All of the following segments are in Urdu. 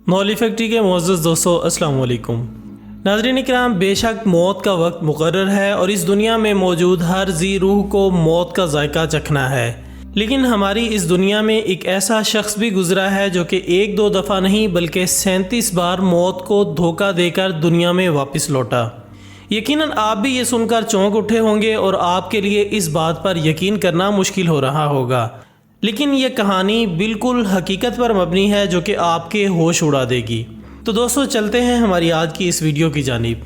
مولوی فیکٹری کے معزز دوستو السلام علیکم۔ ناظرین کرام، بے شک موت کا وقت مقرر ہے اور اس دنیا میں موجود ہر ذی روح کو موت کا ذائقہ چکھنا ہے، لیکن ہماری اس دنیا میں ایک ایسا شخص بھی گزرا ہے جو کہ ایک دو دفعہ نہیں بلکہ 37 بار موت کو دھوکہ دے کر دنیا میں واپس لوٹا۔ یقیناً آپ بھی یہ سن کر چونک اٹھے ہوں گے اور آپ کے لیے اس بات پر یقین کرنا مشکل ہو رہا ہوگا، لیکن یہ کہانی بالکل حقیقت پر مبنی ہے جو کہ آپ کے ہوش اڑا دے گی۔ تو دوستو چلتے ہیں ہماری آج کی اس ویڈیو کی جانب۔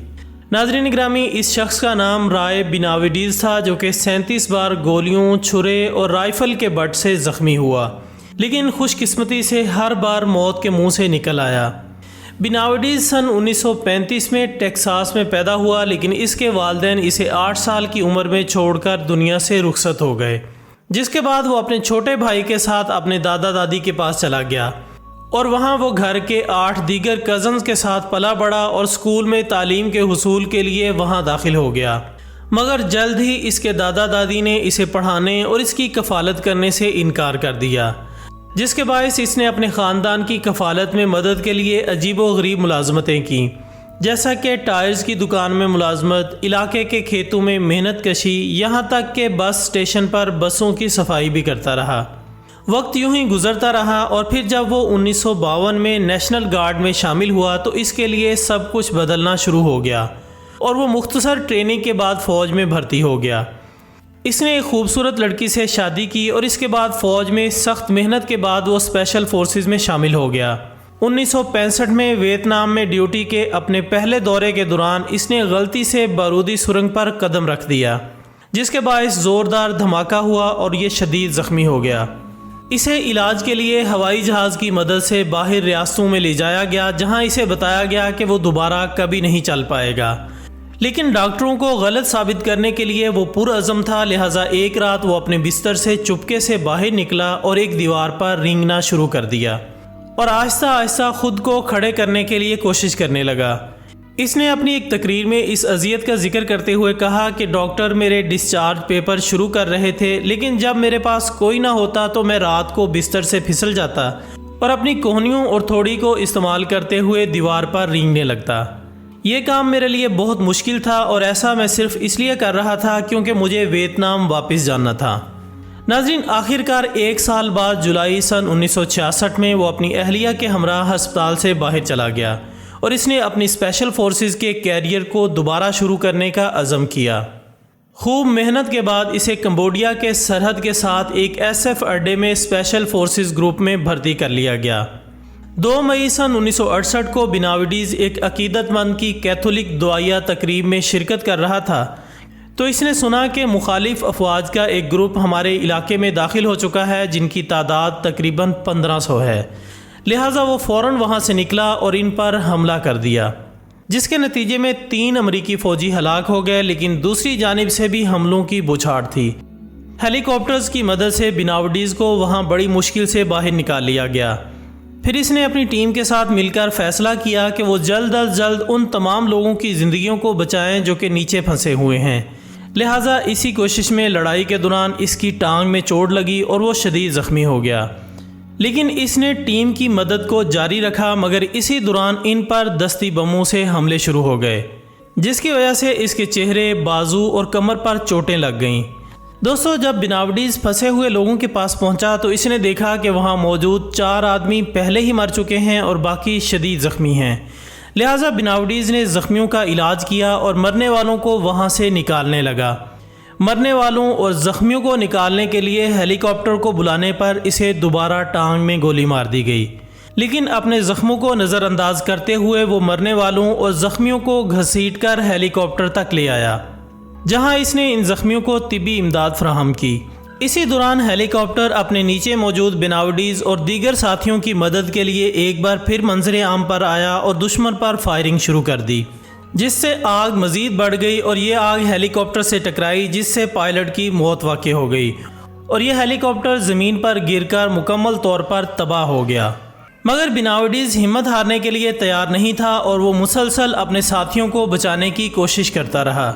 ناظرین گرامی، اس شخص کا نام رائے بیناویڈیز تھا جو کہ 37 بار گولیوں، چھرے اور رائفل کے بٹ سے زخمی ہوا، لیکن خوش قسمتی سے ہر بار موت کے منہ سے نکل آیا۔ بیناویڈیز سن 1935 میں ٹیکساس میں پیدا ہوا، لیکن اس کے والدین اسے 8 سال کی عمر میں چھوڑ کر دنیا سے رخصت ہو گئے، جس کے بعد وہ اپنے چھوٹے بھائی کے ساتھ اپنے دادا دادی کے پاس چلا گیا اور وہاں وہ گھر کے 8 دیگر کزنز کے ساتھ پلا بڑھا اور اسکول میں تعلیم کے حصول کے لیے وہاں داخل ہو گیا، مگر جلد ہی اس کے دادا دادی نے اسے پڑھانے اور اس کی کفالت کرنے سے انکار کر دیا، جس کے باعث اس نے اپنے خاندان کی کفالت میں مدد کے لیے عجیب و غریب ملازمتیں کیں، جیسا کہ ٹائرز کی دکان میں ملازمت، علاقے کے کھیتوں میں محنت کشی، یہاں تک کہ بس اسٹیشن پر بسوں کی صفائی بھی کرتا رہا۔ وقت یوں ہی گزرتا رہا اور پھر جب وہ 1952 میں نیشنل گارڈ میں شامل ہوا تو اس کے لیے سب کچھ بدلنا شروع ہو گیا اور وہ مختصر ٹریننگ کے بعد فوج میں بھرتی ہو گیا۔ اس نے ایک خوبصورت لڑکی سے شادی کی اور اس کے بعد فوج میں سخت محنت کے بعد وہ اسپیشل فورسز میں شامل ہو گیا۔ 1965 میں ویتنام میں ڈیوٹی کے اپنے پہلے دورے کے دوران اس نے غلطی سے بارودی سرنگ پر قدم رکھ دیا، جس کے باعث زوردار دھماکہ ہوا اور یہ شدید زخمی ہو گیا۔ اسے علاج کے لیے ہوائی جہاز کی مدد سے باہر ریاستوں میں لے جایا گیا، جہاں اسے بتایا گیا کہ وہ دوبارہ کبھی نہیں چل پائے گا، لیکن ڈاکٹروں کو غلط ثابت کرنے کے لیے وہ پرعزم تھا، لہٰذا ایک رات وہ اپنے بستر سے چپکے سے باہر نکلا اور ایک دیوار پر رینگنا شروع کر دیا اور آہستہ آہستہ خود کو کھڑے کرنے کے لیے کوشش کرنے لگا۔ اس نے اپنی ایک تقریر میں اس اذیت کا ذکر کرتے ہوئے کہا کہ ڈاکٹر میرے ڈسچارج پیپر شروع کر رہے تھے، لیکن جب میرے پاس کوئی نہ ہوتا تو میں رات کو بستر سے پھسل جاتا اور اپنی کوہنیوں اور تھوڑی کو استعمال کرتے ہوئے دیوار پر رینگنے لگتا۔ یہ کام میرے لیے بہت مشکل تھا اور ایسا میں صرف اس لیے کر رہا تھا کیونکہ مجھے ویتنام واپس جانا تھا۔ ناظرین، آخرکار 1 سال بعد جولائی سن 1966 میں وہ اپنی اہلیہ کے ہمراہ ہسپتال سے باہر چلا گیا اور اس نے اپنی اسپیشل فورسز کے کیریئر کو دوبارہ شروع کرنے کا عزم کیا۔ خوب محنت کے بعد اسے کمبوڈیا کے سرحد کے ساتھ ایک SF اڈے میں اسپیشل فورسز گروپ میں بھرتی کر لیا گیا۔ 2 مئی سن 1968 کو بیناویڈیز ایک عقیدت مند کی کیتھولک دعائیہ تقریب میں شرکت کر رہا تھا تو اس نے سنا کہ مخالف افواج کا ایک گروپ ہمارے علاقے میں داخل ہو چکا ہے جن کی تعداد تقریباً 1500 ہے، لہٰذا وہ فوراً وہاں سے نکلا اور ان پر حملہ کر دیا، جس کے نتیجے میں 3 امریکی فوجی ہلاک ہو گئے، لیکن دوسری جانب سے بھی حملوں کی بوچھاڑ تھی۔ ہیلی کاپٹرز کی مدد سے بیناویڈیز کو وہاں بڑی مشکل سے باہر نکال لیا گیا۔ پھر اس نے اپنی ٹیم کے ساتھ مل کر فیصلہ کیا کہ وہ جلد از جلد ان تمام لوگوں کی زندگیوں کو بچائیں جو کہ نیچے پھنسے ہوئے ہیں، لہٰذا اسی کوشش میں لڑائی کے دوران اس کی ٹانگ میں چوٹ لگی اور وہ شدید زخمی ہو گیا، لیکن اس نے ٹیم کی مدد کو جاری رکھا، مگر اسی دوران ان پر دستی بموں سے حملے شروع ہو گئے، جس کی وجہ سے اس کے چہرے، بازو اور کمر پر چوٹیں لگ گئیں۔ دوستو، جب بیناویڈیز پھنسے ہوئے لوگوں کے پاس پہنچا تو اس نے دیکھا کہ وہاں موجود 4 آدمی پہلے ہی مر چکے ہیں اور باقی شدید زخمی ہیں، لہٰذا بیناویڈیز نے زخمیوں کا علاج کیا اور مرنے والوں کو وہاں سے نکالنے لگا۔ مرنے والوں اور زخمیوں کو نکالنے کے لیے ہیلی کاپٹر کو بلانے پر اسے دوبارہ ٹانگ میں گولی مار دی گئی، لیکن اپنے زخموں کو نظر انداز کرتے ہوئے وہ مرنے والوں اور زخمیوں کو گھسیٹ کر ہیلی کاپٹر تک لے آیا، جہاں اس نے ان زخمیوں کو طبی امداد فراہم کی۔ اسی دوران ہیلی کاپٹر اپنے نیچے موجود بیناویڈیز اور دیگر ساتھیوں کی مدد کے لیے ایک بار پھر منظر عام پر آیا اور دشمن پر فائرنگ شروع کر دی، جس سے آگ مزید بڑھ گئی اور یہ آگ ہیلی کاپٹر سے ٹکرائی، جس سے پائلٹ کی موت واقع ہو گئی اور یہ ہیلی کاپٹر زمین پر گر کر مکمل طور پر تباہ ہو گیا۔ مگر بیناویڈیز ہمت ہارنے کے لیے تیار نہیں تھا اور وہ مسلسل اپنے ساتھیوں کو بچانے کی کوشش کرتا رہا۔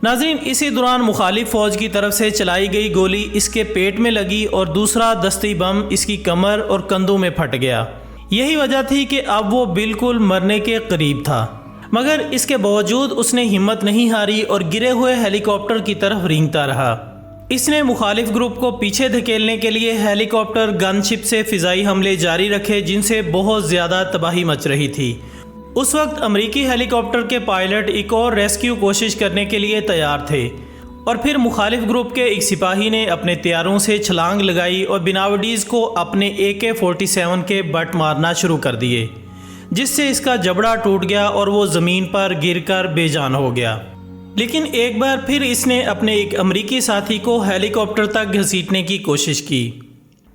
ناظرین، اسی دوران مخالف فوج کی طرف سے چلائی گئی گولی اس کے پیٹ میں لگی اور دوسرا دستی بم اس کی کمر اور کندھوں میں پھٹ گیا۔ یہی وجہ تھی کہ اب وہ بالکل مرنے کے قریب تھا، مگر اس کے باوجود اس نے ہمت نہیں ہاری اور گرے ہوئے ہیلی کاپٹر کی طرف رینگتا رہا۔ اس نے مخالف گروپ کو پیچھے دھکیلنے کے لیے ہیلی کاپٹر گن شپ سے فضائی حملے جاری رکھے، جن سے بہت زیادہ تباہی مچ رہی تھی۔ اس وقت امریکی ہیلی کاپٹر کے پائلٹ ایک اور ریسکیو کوشش کرنے کے لیے تیار تھے، اور پھر مخالف گروپ کے ایک سپاہی نے اپنے طیاروں سے چھلانگ لگائی اور بناوڈیز کو اپنے AK-47 کے بٹ مارنا شروع کر دیے، جس سے اس کا جبڑا ٹوٹ گیا اور وہ زمین پر گر کر بے جان ہو گیا۔ لیکن ایک بار پھر اس نے اپنے ایک امریکی ساتھی کو ہیلی کاپٹر تک گھسیٹنے کی کوشش کی،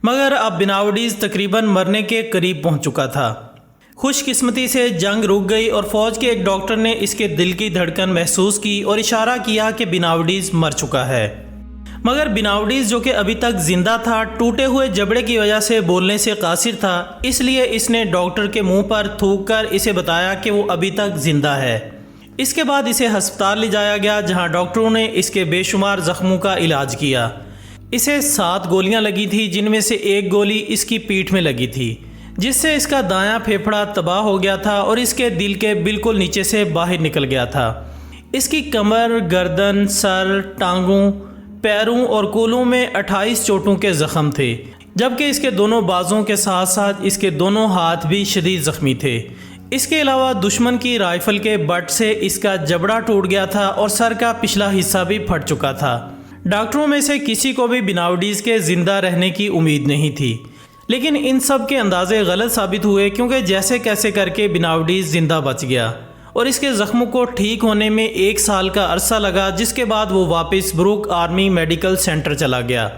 مگر اب بناوڈیز تقریباً مرنے کے قریب پہنچ چکا تھا۔ خوش قسمتی سے جنگ رک گئی اور فوج کے ایک ڈاکٹر نے اس کے دل کی دھڑکن محسوس کی اور اشارہ کیا کہ بناوڈیز مر چکا ہے۔ مگر بناوڈیز جو کہ ابھی تک زندہ تھا، ٹوٹے ہوئے جبڑے کی وجہ سے بولنے سے قاصر تھا، اس لیے اس نے ڈاکٹر کے منہ پر تھوک کر اسے بتایا کہ وہ ابھی تک زندہ ہے۔ اس کے بعد اسے ہسپتال لے جایا گیا، جہاں ڈاکٹروں نے اس کے بے شمار زخموں کا علاج کیا۔ اسے 7 گولیاں لگی تھی، جن میں سے ایک گولی اس کی پیٹھ میں لگی تھی، جس سے اس کا دایاں پھیپھڑا تباہ ہو گیا تھا اور اس کے دل کے بالکل نیچے سے باہر نکل گیا تھا۔ اس کی کمر، گردن، سر، ٹانگوں، پیروں اور کولوں میں 28 چوٹوں کے زخم تھے، جبکہ اس کے دونوں بازوں کے ساتھ ساتھ اس کے دونوں ہاتھ بھی شدید زخمی تھے۔ اس کے علاوہ دشمن کی رائفل کے بٹ سے اس کا جبڑا ٹوٹ گیا تھا اور سر کا پچھلا حصہ بھی پھٹ چکا تھا۔ ڈاکٹروں میں سے کسی کو بھی بناوڈیز کے زندہ رہنے کی امید نہیں تھی، لیکن ان سب کے اندازے غلط ثابت ہوئے، کیونکہ جیسے کیسے کر کے بناوڈیز زندہ بچ گیا اور اس کے زخموں کو ٹھیک ہونے میں 1 سال کا عرصہ لگا، جس کے بعد وہ واپس بروک آرمی میڈیکل سینٹر چلا گیا۔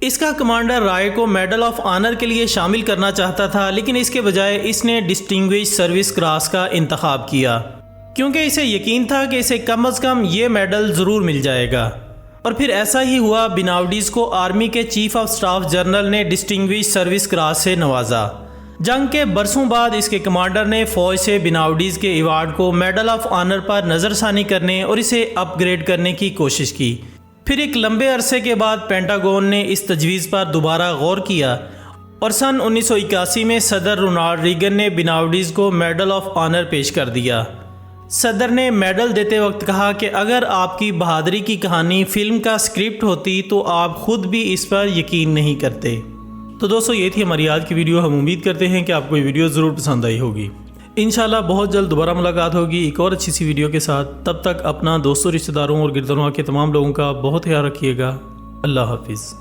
اس کا کمانڈر رائے کو میڈل آف آنر کے لیے شامل کرنا چاہتا تھا، لیکن اس کے بجائے اس نے ڈسٹنگوش سروس کراس کا انتخاب کیا، کیونکہ اسے یقین تھا کہ اسے کم از کم یہ میڈل ضرور مل جائے گا۔ اور پھر ایسا ہی ہوا، بناوڈیز کو آرمی کے چیف آف سٹاف جنرل نے ڈسٹنگوش سروس کراس سے نوازا۔ جنگ کے برسوں بعد اس کے کمانڈر نے فوج سے بناوڈیز کے ایوارڈ کو میڈل آف آنر پر نظر ثانی کرنے اور اسے اپ گریڈ کرنے کی کوشش کی۔ پھر ایک لمبے عرصے کے بعد پینٹاگون نے اس تجویز پر دوبارہ غور کیا اور سن 1981 میں صدر رونالڈ ریگن نے بناوڈیز کو میڈل آف آنر پیش کر دیا۔ صدر نے میڈل دیتے وقت کہا کہ اگر آپ کی بہادری کی کہانی فلم کا سکرپٹ ہوتی تو آپ خود بھی اس پر یقین نہیں کرتے۔ تو دوستو، یہ تھی ہماری آج کی ویڈیو۔ ہم امید کرتے ہیں کہ آپ کو یہ ویڈیو ضرور پسند آئی ہوگی۔ انشاءاللہ بہت جلد دوبارہ ملاقات ہوگی ایک اور اچھی سی ویڈیو کے ساتھ۔ تب تک اپنا دوستوں، رشتہ داروں اور گردنواں کے تمام لوگوں کا بہت خیال رکھیے گا۔ اللہ حافظ۔